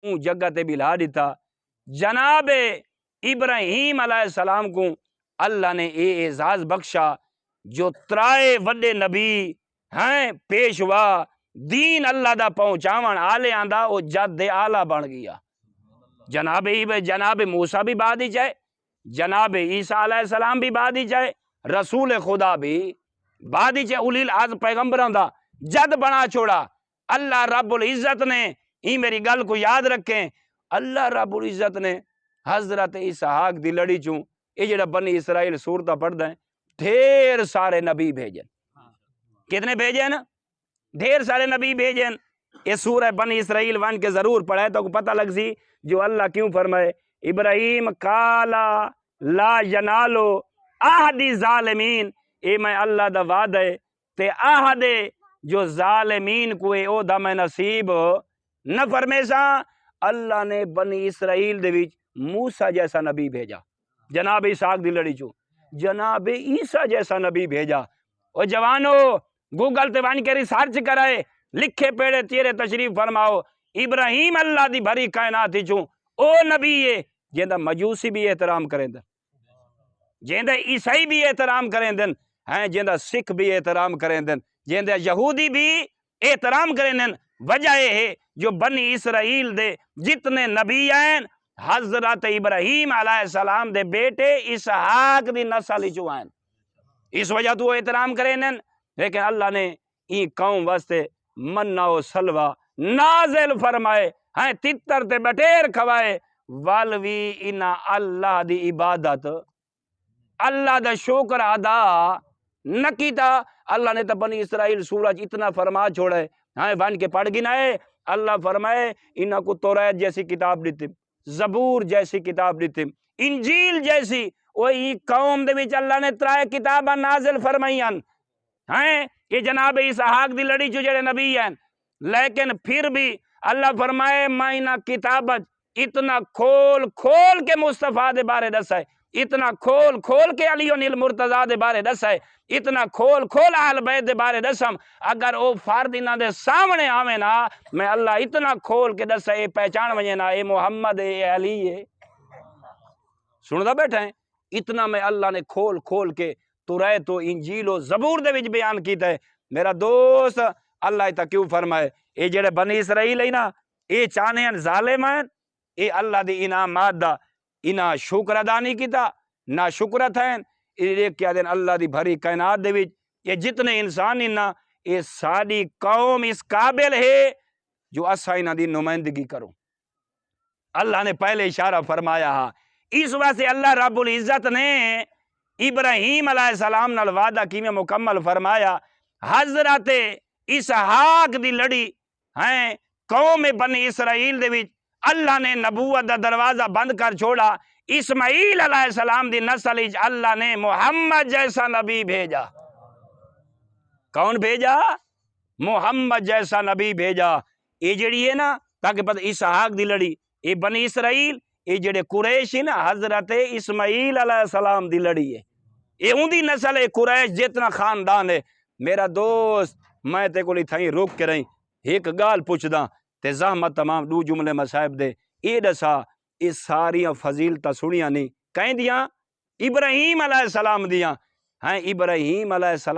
جگہ تے بھی لا دیتا۔ جناب ابراہیم علیہ السلام کو اللہ نے اے اعزاز بخشا جو ترائے وڈے نبی ہیں پیشوا دین اللہ دا پہنچاون آلے آندا او جد آلہ بن گیا۔ جناب موسیٰ بھی بعد ہی چاہے، جناب عیسیٰ علیہ السلام بھی بعد ہی چاہے، رسول خدا بھی بعد ہی چاہے، اولی العزم پیغمبران دا جد بنا چھوڑا۔ اللہ رب العزت نے ہی میری گل کو یاد رکھیں، اللہ رب العزت نے حضرت اسحاق دی لڑی چوں یہ جڑا بنی اسرائیل سورتہ پڑھ دیں ڈھیر سارے نبی بھیجن۔ کتنے بھیجن؟ ڈھیر سارے نبی بھیجن۔ یہ سورہ بنی اسرائیل ون کے ضرور پڑھے تو پتہ لگ سی جو اللہ کیوں فرمائے ابراہیم قالا لا ینالو احد ظالمین، اے میں اللہ دا وعدہ ہے تے احد جو ظالمین کوئے او دا میں نصیب نہ فرمیسا۔ اللہ نے بنی اسرائیل دے وچ موسیٰ جیسا نبی بھیجا، جناب اسحاق دی لڑی چوں جناب عیسیٰ جیسا نبی بھیجا۔ او جوانو گوگل تے وان کے ریسرچ کرائے، لکھے پیڑے تیرے تشریف فرماؤ، ابراہیم اللہ دی بھری کائنات چوں او نبی ہے جیندہ مجوسی بھی احترام کریں دن، جیندہ عیسائی بھی احترام کریں دن، جیندہ سکھ بھی احترام کریں دن، جیندہ یہودی بھی احترام کریں دن۔ وجہ یہ ہے جو بنی اسرائیل دے جتنے نبی ہیں حضرت ابراہیم علیہ السلام دے بیٹے اسحاق دی نسل چوں ہیں، اس وجہ تو احترام کریں دن۔ لیکن اللہ نے ای قوم واسطے منہ و سلوہ نازل فرمائے، تتر تے بٹیر کھوائے، والوی انہا اللہ دی عبادت اللہ دا شکر ادا نہ کیتا۔ اللہ نے تو بنی اسرائیل سورج اتنا فرما چھوڑے، بن کے پڑھ گنائے، اللہ فرمائے انہا کو توریت جیسی کتاب دیتی، زبور جیسی کتاب دیتی، انجیل جیسی، وہی قوم دے وچ اللہ نے ترائے کتاباں نازل فرمائیاں کہ جناب اسحاق دی لڑی چو جڑے نبی ہیں، لیکن پھر بھی اللہ فرمائے میں انہا کتابت اتنا کھول کھول کے مصطفیٰ دے بارے دس ہے، اتنا کھول کھول کے علی المرتضیٰ دے بارے دس ہے، اتنا کھول کھول اہل بیت دے بارے دسم، اگر او فرد انہاں دے سامنے آویں نا میں اللہ اتنا کھول کے دس ہے اے پہچان وجے نا اے محمد اے علی ہے، سندا بیٹھا ہیں اتنا میں اللہ نے کھول کھول کے توریت و انجیل و زبور دے وچ بیان کیتا ہے۔ میرا دوست اللہ تا کیوں فرمائے اے جڑے بنی اسرائیل ہے نا اے چاہنے ہیں ظالم ہیں، اے اللہ دی انعامات دا انہاں شکر ادا نہیں کیتا، نہ شکرت ہیں، اے کیا دن اللہ دی بھری کائنات دے وچ یہ جتنے انسان ہیں نا اے ساری قوم اس قابل ہے جو اسا انہاں دی نمائندگی کروں۔ اللہ نے پہلے اشارہ فرمایا ہاں، اس واسطے اللہ رب العزت نے ابراہیم علیہ السلام نال وعدہ کی میں مکمل فرمایا، حضرت اسحاق دی لڑی قوم بنی اسرائیل دے وچ اللہ نے نبوت دا دروازہ بند کر چھوڑا، اسماعیل علیہ السلام دی نسل وچ اللہ نے محمد جیسا نبی بھیجا۔ کون بھیجا؟ محمد جیسا نبی بھیجا۔ یہ جڑی ہے نا تاکہ پتہ اسحاق دی لڑی یہ بنی اسرائیل یہ جڑے قریش ہیں نا حضرت اسماعیل علیہ السلام دی لڑی ہے، یہ ان دی نسل ہے قریش جتنا خاندان ہے۔ میرا دوست میں تے کو تھائیں روک کے رہی ایک گال پوچھ دا تے زحمت تمام دو جملے مصائب دے اے دسا یہ ساریاں فضیلتاں سنیاں نہیں کہیں دیاں ابراہیم علیہ السلام دیاں ابراہیم علیہ السلام